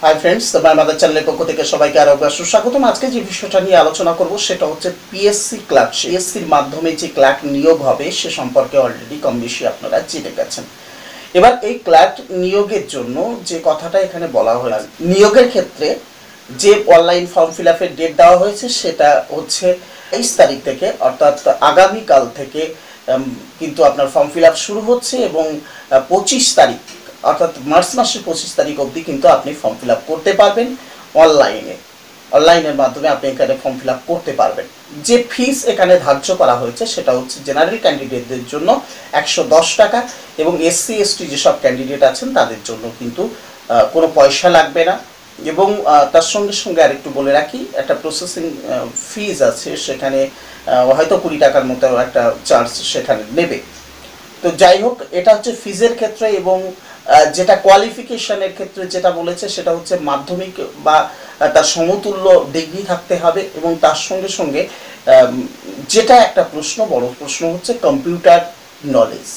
Hi friends, তোমার আমাদের চ্যানেলের পক্ষ থেকে সবাইকে আরো একবার সুস্বাগতম। আজকে যে বিষয়টা নিয়ে আলোচনা করব সেটা হচ্ছে পিএসসি ক্লার্ক। পিএসসির মাধ্যমে যে ক্লার্ক নিয়োগ হবে সে সম্পর্কে অলরেডি কম বেশি আপনারা জেনে গেছেন। এবার এই ক্লার্ক নিয়োগের জন্য যে কথাটা এখানে বলা হয়েছে, নিয়োগের ক্ষেত্রে যে অনলাইন ফর্ম ফিল আপের ডেট দেওয়া হয়েছে সেটা হচ্ছে 23 তারিখ থেকে, অর্থাৎ আগামীকাল থেকে কিন্তু আপনার ফর্ম ফিল আপ শুরু হচ্ছে এবং 25 তারিখ অর্থাৎ মার্চ মাসের 25 তারিখ অবধি কিন্তু আপনি ফর্ম ফিল আপ করতে পারবেন অনলাইনের মাধ্যমে আপনি এখানে ফর্ম ফিল আপ করতে পারবেন। যে ফিস এখানে ধার্য করা হয়েছে সেটা হচ্ছে জেনারেল ক্যান্ডিডেটদের জন্য 110 টাকা এবং এসসি এসটি যেসব ক্যান্ডিডেট আছেন তাদের জন্য কিন্তু কোনো পয়সা লাগবে না। এবং তার সঙ্গে সঙ্গে আরেকটু বলে রাখি, একটা প্রসেসিং ফিজ আছে, সেখানে হয়তো 20 টাকার মতো একটা চার্জ সেখানে নেবে। তো যাই হোক, এটা হচ্ছে ফিজের ক্ষেত্রে। এবং যেটা কোয়ালিফিকেশনের ক্ষেত্রে যেটা বলেছে সেটা হচ্ছে মাধ্যমিক বা তার সমতুল্য ডিগ্রি থাকতে হবে এবং তার সঙ্গে সঙ্গে যেটা একটা বড় প্রশ্ন হচ্ছে কম্পিউটার নলেজ।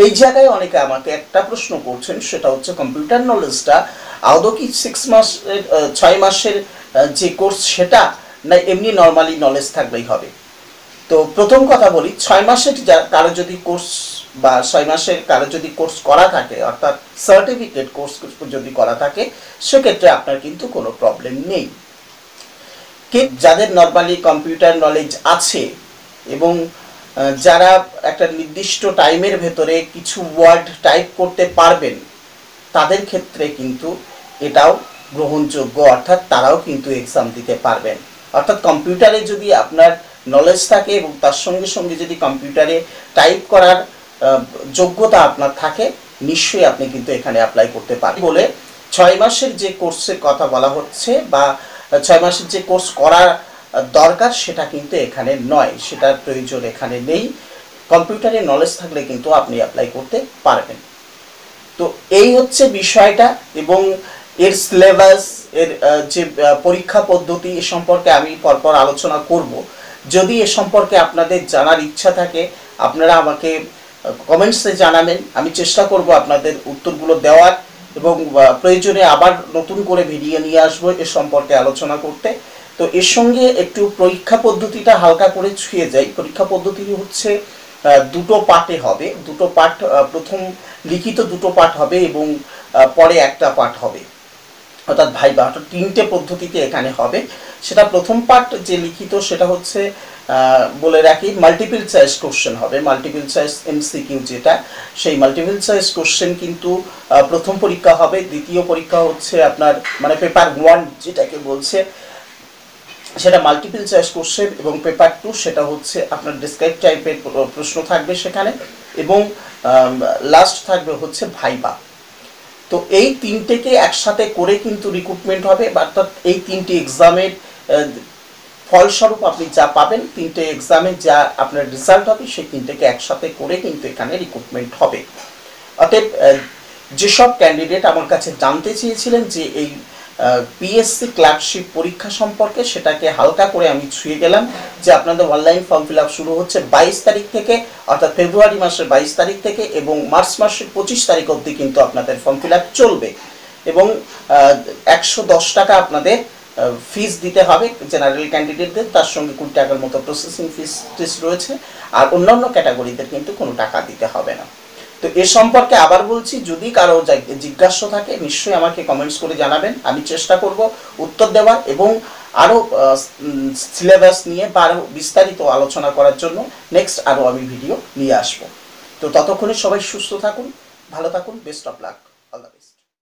এই জায়গায় অনেকে আমাকে একটা প্রশ্ন করছেন, সেটা হচ্ছে কম্পিউটার নলেজটা আদৌ কি 6 মাসের যে কোর্স সেটা, না এমনি নর্মালি নলেজ থাকলেই হবে? তো প্রথম কথা বলি, 6 মাসের কারো যদি কোর্স বা 6 মাসের কারো যদি কোর্স করা থাকে, অর্থাৎ সার্টিফিকেট কোর্স যদি করা থাকে, সেক্ষেত্রে আপনার কিন্তু কোনো প্রবলেম নেই। যাদের নর্মালি কম্পিউটার নলেজ আছে এবং যারা একটা নির্দিষ্ট টাইমের ভেতরে কিছু ওয়ার্ড টাইপ করতে পারবেন, তাদের ক্ষেত্রে কিন্তু এটাও গ্রহণযোগ্য, অর্থাৎ তারাও কিন্তু এক্সাম দিতে পারবেন। অর্থাৎ কম্পিউটারে যদি আপনার নলেজ থাকে এবং তার সঙ্গে সঙ্গে যদি কম্পিউটারে টাইপ করার যোগ্যতা আপনার থাকে, নিশ্চয়ই আপনি কিন্তু এখানে অ্যাপ্লাই করতে পারেন। বলে 6 মাসের যে কোর্সের কথা বলা হচ্ছে বা 6 মাসের যে কোর্স করার দরকার সেটা কিন্তু এখানে নয়, সেটার প্রয়োজন এখানে নেই। কম্পিউটারে নলেজ থাকলে কিন্তু আপনি অ্যাপ্লাই করতে পারবেন। তো এই হচ্ছে বিষয়টা। এবং এর সিলেবাস, এর যে পরীক্ষা পদ্ধতি, এ সম্পর্কে আমি পরপর আলোচনা করব। যদি এ সম্পর্কে আপনাদের জানার ইচ্ছা থাকে আপনারা আমাকে কমেন্টসে জানাবেন, আমি চেষ্টা করব আপনাদের উত্তরগুলো দেওয়ার এবং প্রয়োজনে আবার নতুন করে ভিডিও নিয়ে আসবো এ সম্পর্কে আলোচনা করতে। তো এর সঙ্গে একটু পরীক্ষা পদ্ধতিটা হালকা করে ছুঁয়ে যাই। পরীক্ষা পদ্ধতি হচ্ছে দুটো পার্টে হবে, দুটো পার্ট, প্রথম লিখিত দুটো পার্ট হবে এবং পরে একটা পার্ট হবে, অর্থাৎ ভাইবা, অর্থাৎ 3টে পদ্ধতিতে এখানে হবে। সেটা প্রথম পার্ট যে লিখিত সেটা হচ্ছে বলে রাখি মাল্টিপল চয়েস কোশ্চেন হবে, মাল্টিপল চয়েস এমসিকিউ যেটা, সেই মাল্টিপল চয়েস কোশ্চেন কিন্তু প্রথম পরীক্ষা হবে। দ্বিতীয় পরীক্ষা হচ্ছে আপনার মানে পেপার 1 যেটাকে বলছে সেটা মাল্টিপল চয়েস কোশ্চেন এবং পেপার 2 সেটা হচ্ছে আপনার ডেসক্রাইব টাইপের প্রশ্ন থাকবে সেখানে এবং লাস্ট থাকবে হচ্ছে ভাইবা। তো এই 3টেকে একসাথে করে কিন্তু রিক্রুটমেন্ট হবে, অর্থাৎ এই 3টে এক্সামের ফলস্বরূপ আপনি যা পাবেন, 3টে এক্সামে যা আপনার রেজাল্ট হবে, সেই 3টেকে একসাথে করে কিন্তু এখানে রিক্রুটমেন্ট হবে। অতএব যেসব ক্যান্ডিডেট আমার কাছে জানতে চেয়েছিলেন যে এই পিএসসি ক্লার্কশিপ পরীক্ষা সম্পর্কে, সেটাকে হালকা করে আমি ছুঁয়ে গেলাম যে আপনাদের অনলাইন ফর্ম ফিল আপ শুরু হচ্ছে 22 তারিখ থেকে, অর্থাৎ ফেব্রুয়ারি মাসের 22 তারিখ থেকে এবং মার্চ মাসের 25 তারিখ অবধি কিন্তু আপনাদের ফর্ম ফিল আপ চলবে এবং 110 টাকা আপনাদের ফিস দিতে হবে জেনারেল ক্যান্ডিডেটদের, তার সঙ্গে 20 টাকার মতো প্রসেসিং ফিস রয়েছে, আর অন্যান্য ক্যাটাগরিদের কিন্তু কোনো টাকা দিতে হবে না। তো এ সম্পর্কে আবার বলছি, যদি কারো জিজ্ঞাসা থাকে নিশ্চয়ই আমাকে কমেন্টস করে জানাবেন, আমি চেষ্টা করব উত্তর দেওয়ার এবং আরও সিলেবাস নিয়ে বা আরও বিস্তারিত আলোচনা করার জন্য নেক্সট আরও আমি ভিডিও নিয়ে আসব। তো ততক্ষণে সবাই সুস্থ থাকুন, ভালো থাকুন, best of luck, all the best.